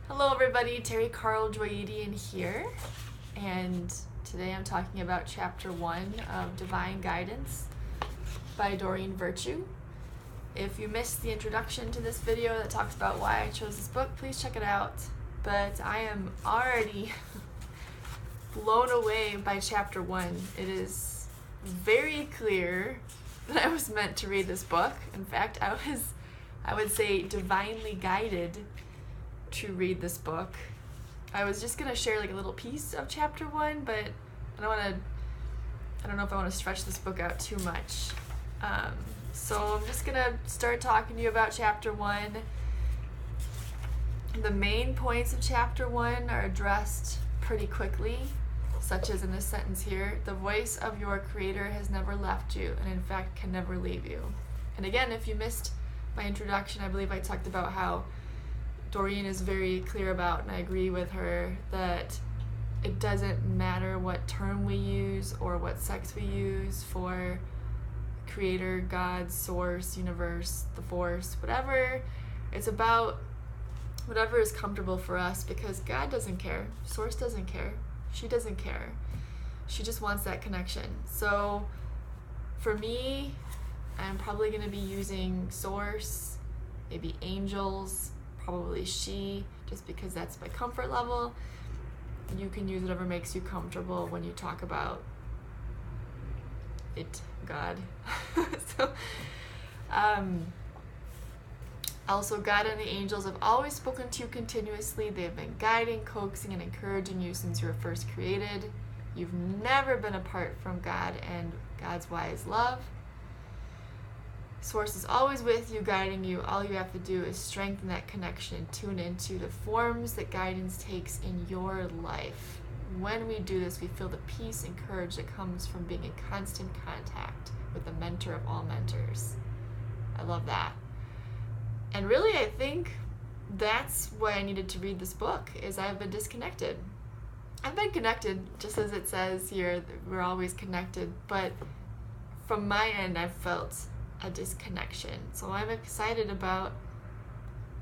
Hello everybody, Terry Carl Joyedian here, and today I'm talking about Chapter 1 of Divine Guidance by Doreen Virtue. If you missed the introduction to this video that talks about why I chose this book, please check it out. But I am already blown away by Chapter 1. It is very clear that I was meant to read this book. In fact, I would say divinely guided to read this book. I was just gonna share like a little piece of Chapter 1, but I don't know if I want to stretch this book out too much. So I'm just gonna start talking to you about Chapter 1. The main points of Chapter 1 are addressed pretty quickly, such as in this sentence here: the voice of your Creator has never left you, and in fact can never leave you. And again, if you missed my introduction, I believe I talked about how Doreen is very clear about, and I agree with her, that it doesn't matter what term we use or what sex we use for Creator, God, Source, Universe, the Force, whatever. It's about whatever is comfortable for us, because God doesn't care, Source doesn't care, she doesn't care. She just wants that connection. So for me, I'm probably going to be using Source, maybe angels, probably she, just because that's my comfort level. You can use whatever makes you comfortable when you talk about it, God. So, also, God and the angels have always spoken to you continuously. They have been guiding, coaxing, and encouraging you since you were first created. You've never been apart from God and God's wise love. Source is always with you, guiding you. All you have to do is strengthen that connection and tune into the forms that guidance takes in your life. When we do this, we feel the peace and courage that comes from being in constant contact with the mentor of all mentors. I love that. And really, I think that's why I needed to read this book, is I've been disconnected. I've been connected, just as it says here, we're always connected, but from my end, I've felt a disconnection. So I'm excited about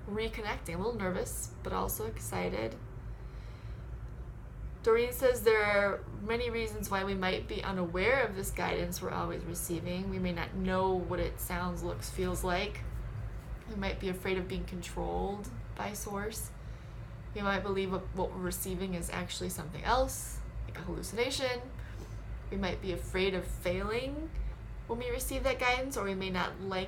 reconnecting. A little nervous, but also excited. Doreen says there are many reasons why we might be unaware of this guidance we're always receiving. We may not know what it sounds, looks, feels like. We might be afraid of being controlled by Source. We might believe what we're receiving is actually something else, like a hallucination. We might be afraid of failing when we receive that guidance, or we may not like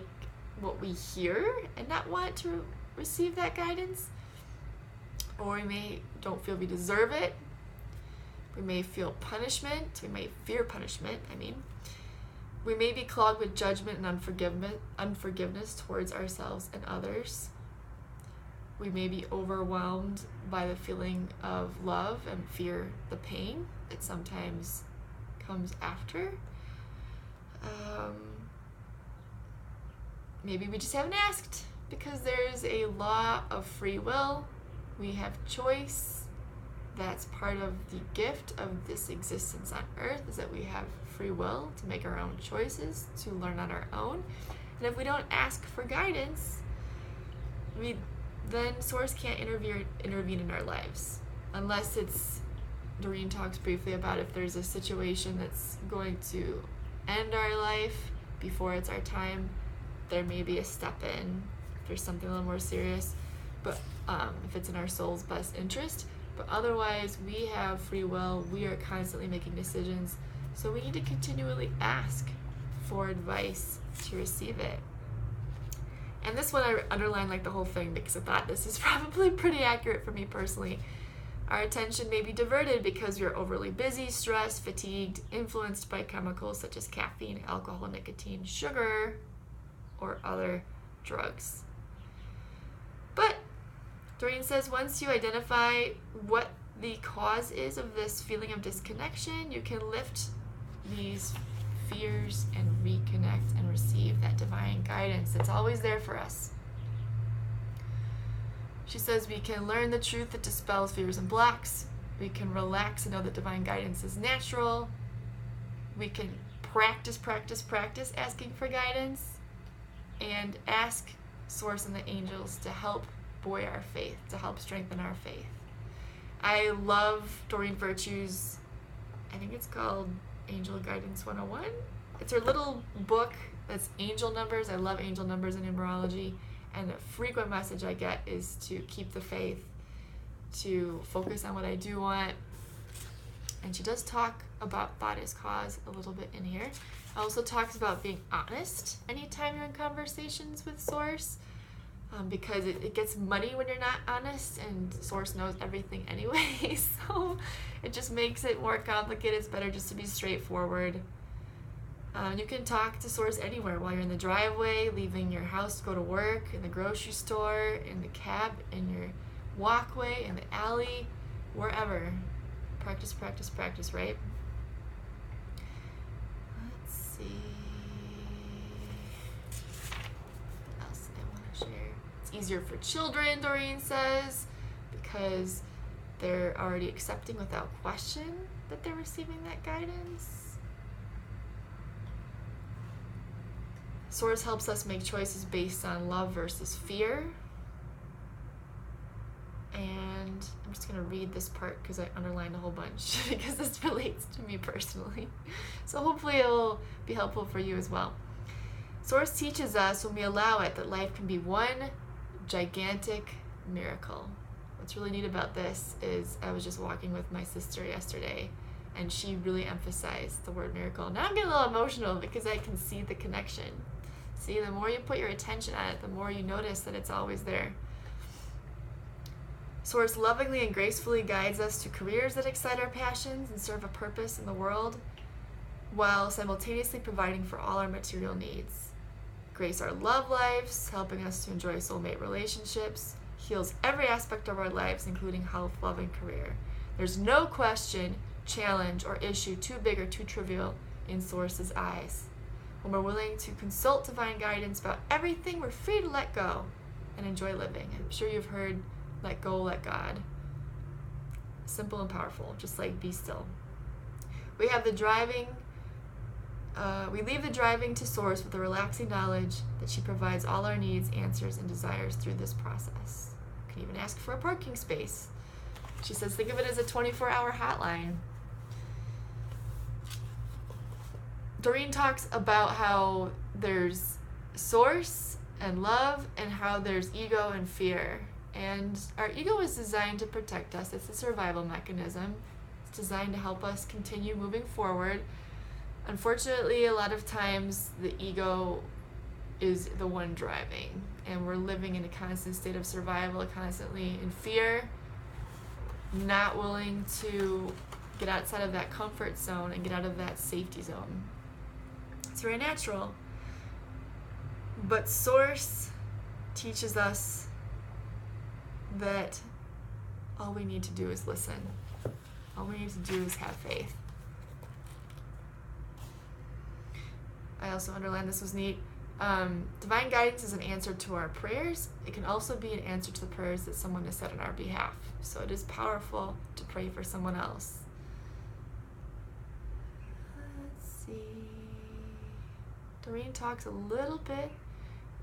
what we hear and not want to receive that guidance, or we may don't feel we deserve it. We may feel punishment. We may fear punishment. We may be clogged with judgment and unforgiveness towards ourselves and others. We may be overwhelmed by the feeling of love and fear the pain that sometimes comes after. Maybe we just haven't asked, because there's a law of free will. We have choice. That's part of the gift of this existence on earth, is that we have free will to make our own choices, to learn on our own. And if we don't ask for guidance, then Source can't intervene in our lives, unless it's, Doreen talks briefly about if there's a situation that's going to end our life before it's our time, there may be a step in if there's something a little more serious, but if it's in our soul's best interest. But otherwise, we have free will. We are constantly making decisions, so we need to continually ask for advice to receive it. And this one I underlined like the whole thing, because I thought this is probably pretty accurate for me personally. Our attention may be diverted because we are overly busy, stressed, fatigued, influenced by chemicals such as caffeine, alcohol, nicotine, sugar, or other drugs. But Doreen says once you identify what the cause is of this feeling of disconnection, you can lift these fears and reconnect and receive that divine guidance that's always there for us. She says we can learn the truth that dispels fears and blocks. We can relax and know that divine guidance is natural. We can practice asking for guidance, and ask Source and the angels to help buoy our faith, to help strengthen our faith. I love Doreen Virtue's, I think it's called Angel Guidance 101. It's her little book that's angel numbers. I love angel numbers in numerology. And a frequent message I get is to keep the faith, to focus on what I do want. And she does talk about thought is cause a little bit in here. It also talks about being honest anytime you're in conversations with Source, because it gets muddy when you're not honest, and Source knows everything anyway. So it just makes it more complicated. It's better just to be straightforward. You can talk to Source anywhere, while you're in the driveway, leaving your house to go to work, in the grocery store, in the cab, in your walkway, in the alley, wherever. Practice, practice, practice, right? Let's see. What else I want to share? It's easier for children, Doreen says, because they're already accepting without question that they're receiving that guidance. Source helps us make choices based on love versus fear. And I'm just going to read this part because I underlined a whole bunch because this relates to me personally. So hopefully it will be helpful for you as well. Source teaches us, when we allow it, that life can be one gigantic miracle. What's really neat about this is I was just walking with my sister yesterday, and she really emphasized the word miracle. Now I'm getting a little emotional because I can see the connection. See, the more you put your attention on it, the more you notice that it's always there. Source lovingly and gracefully guides us to careers that excite our passions and serve a purpose in the world, while simultaneously providing for all our material needs. Grace our love lives, helping us to enjoy soulmate relationships, heals every aspect of our lives, including health, love, and career. There's no question, challenge, or issue too big or too trivial in Source's eyes. When we're willing to consult divine guidance about everything, we're free to let go and enjoy living. I'm sure you've heard, let go, let God. Simple and powerful, just like be still. We leave the driving to Source with the relaxing knowledge that she provides all our needs, answers, and desires through this process. You can even ask for a parking space. She says, think of it as a 24-hour hotline. Doreen talks about how there's Source and love, and how there's ego and fear. And our ego is designed to protect us. It's a survival mechanism. It's designed to help us continue moving forward. Unfortunately, a lot of times the ego is the one driving, and we're living in a constant state of survival, constantly in fear, not willing to get outside of that comfort zone and get out of that safety zone. It's very natural. But Source teaches us that all we need to do is listen. All we need to do is have faith. I also underlined, this was neat. Divine guidance is an answer to our prayers. It can also be an answer to the prayers that someone has said on our behalf. So it is powerful to pray for someone else. Let's see. Doreen talks a little bit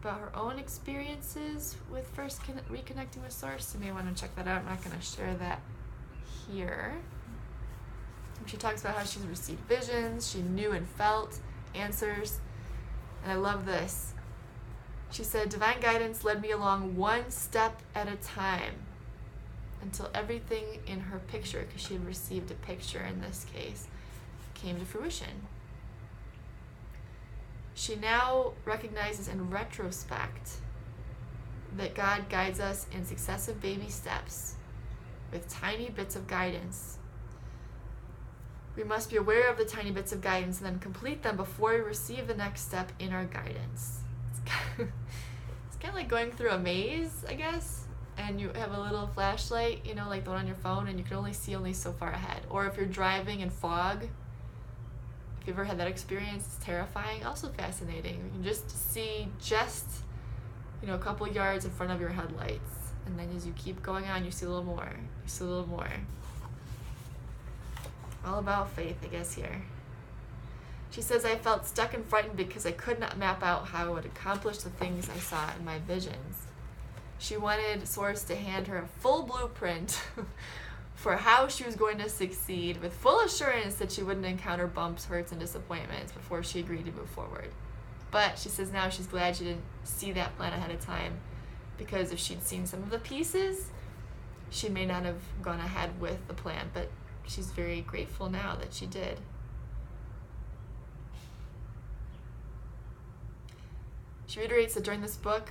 about her own experiences with first reconnecting with Source. You may want to check that out. I'm not going to share that here. She talks about how she's received visions, she knew and felt answers. And I love this. She said, divine guidance led me along one step at a time until everything in her picture, because she had received a picture in this case, came to fruition. She now recognizes in retrospect that God guides us in successive baby steps with tiny bits of guidance. We must be aware of the tiny bits of guidance and then complete them before we receive the next step in our guidance. It's kind of like going through a maze, I guess, and you have a little flashlight, you know, like the one on your phone, and you can only see so far ahead. Or if you're driving in fog, if you've ever had that experience, it's terrifying, also fascinating. You can just see a couple yards in front of your headlights, and then as you keep going on, you see a little more, you see a little more. All about faith, I guess, here. She says, I felt stuck and frightened because I could not map out how I would accomplish the things I saw in my visions. She wanted Source to hand her a full blueprint for how she was going to succeed, with full assurance that she wouldn't encounter bumps, hurts, and disappointments before she agreed to move forward. But she says now she's glad she didn't see that plan ahead of time, because if she'd seen some of the pieces, she may not have gone ahead with the plan, but she's very grateful now that she did. She reiterates that during this book,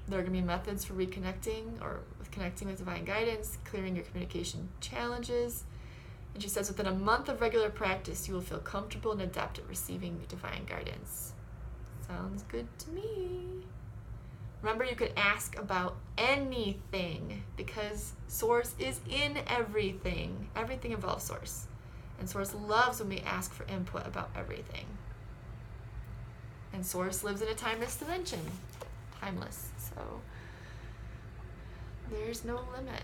there are going to be methods for reconnecting or with connecting with divine guidance, clearing your communication challenges. And she says within a month of regular practice, you will feel comfortable and adept at receiving divine guidance. Sounds good to me. Remember, you could ask about anything because Source is in everything. Everything involves Source. And Source loves when we ask for input about everything. And Source lives in a timeless dimension. Timeless. So there's no limit.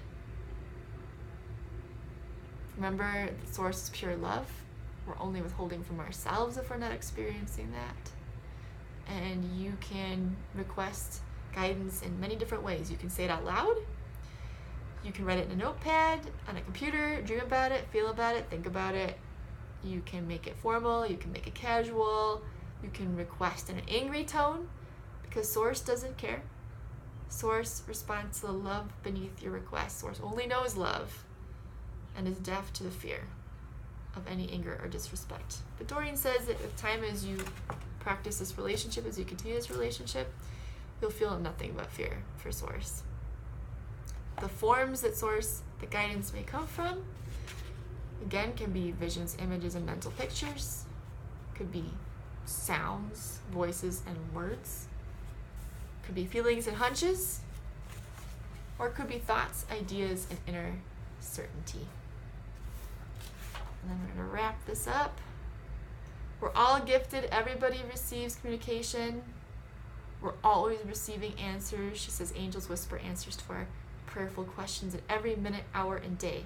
Remember, the Source is pure love. We're only withholding from ourselves if we're not experiencing that. And you can request guidance in many different ways. You can say it out loud. You can write it in a notepad, on a computer, dream about it, feel about it, think about it. You can make it formal. You can make it casual. You can request in an angry tone, because Source doesn't care. Source responds to the love beneath your request. Source only knows love and is deaf to the fear of any anger or disrespect. But Doreen says that with time, as you practice this relationship, as you continue this relationship, you'll feel nothing but fear for Source. The forms that Source, the guidance may come from, again, can be visions, images, and mental pictures. Could be sounds, voices, and words. Could be feelings and hunches. Or it could be thoughts, ideas, and inner certainty. And then we're going to wrap this up. We're all gifted. Everybody receives communication. We're always receiving answers. She says angels whisper answers to our prayerful questions at every minute, hour, and day.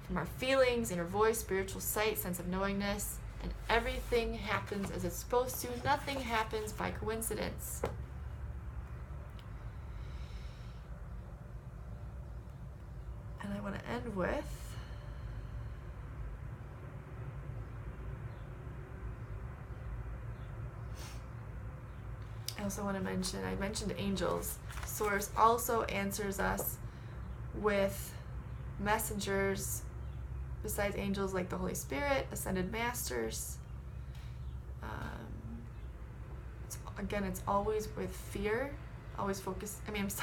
From our feelings, inner voice, spiritual sight, sense of knowingness, and everything happens as it's supposed to. Nothing happens by coincidence. And I want to end with I also want to mention, I mentioned angels. Source also answers us with messengers besides angels, like the Holy Spirit, ascended masters. It's always with fear, always focused, it's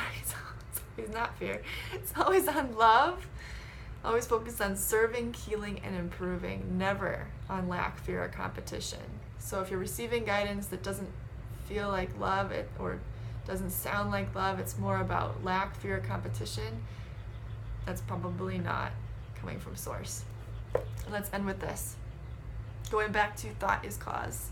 always not fear. It's always on love, always focused on serving, healing, and improving, never on lack, fear, or competition. So if you're receiving guidance that doesn't feel like love, or doesn't sound like love, it's more about lack, fear, or competition, that's probably not coming from Source. And let's end with this. Going back to thought is cause.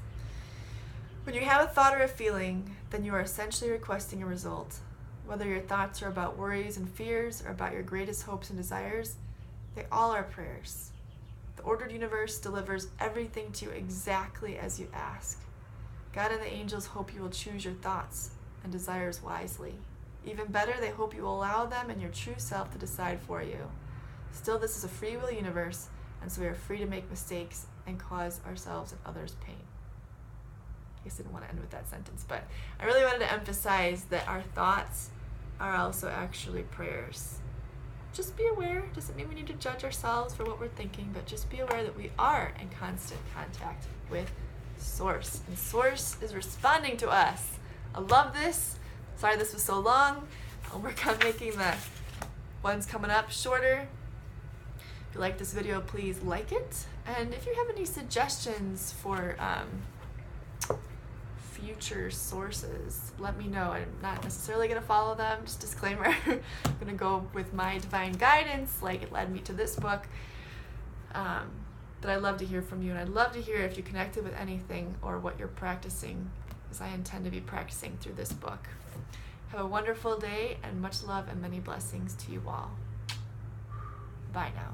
When you have a thought or a feeling, then you are essentially requesting a result. Whether your thoughts are about worries and fears or about your greatest hopes and desires, they all are prayers. The ordered universe delivers everything to you exactly as you ask. God and the angels hope you will choose your thoughts and desires wisely. Even better, they hope you will allow them and your true self to decide for you. Still, this is a free will universe, and so we are free to make mistakes and cause ourselves and others pain. I guess I didn't want to end with that sentence, but I really wanted to emphasize that our thoughts are also actually prayers. Just be aware. Doesn't mean we need to judge ourselves for what we're thinking, but just be aware that we are in constant contact with Source, and Source is responding to us. I love this. Sorry this was so long. I'll work on making the ones coming up shorter. If you like this video, please like it. And if you have any suggestions for future sources, let me know. I'm not necessarily going to follow them, just disclaimer. I'm going to go with my divine guidance, like it led me to this book. But I'd love to hear from you, and I'd love to hear if you connected with anything or what you're practicing, because I intend to be practicing through this book. Have a wonderful day, and much love and many blessings to you all. Bye now.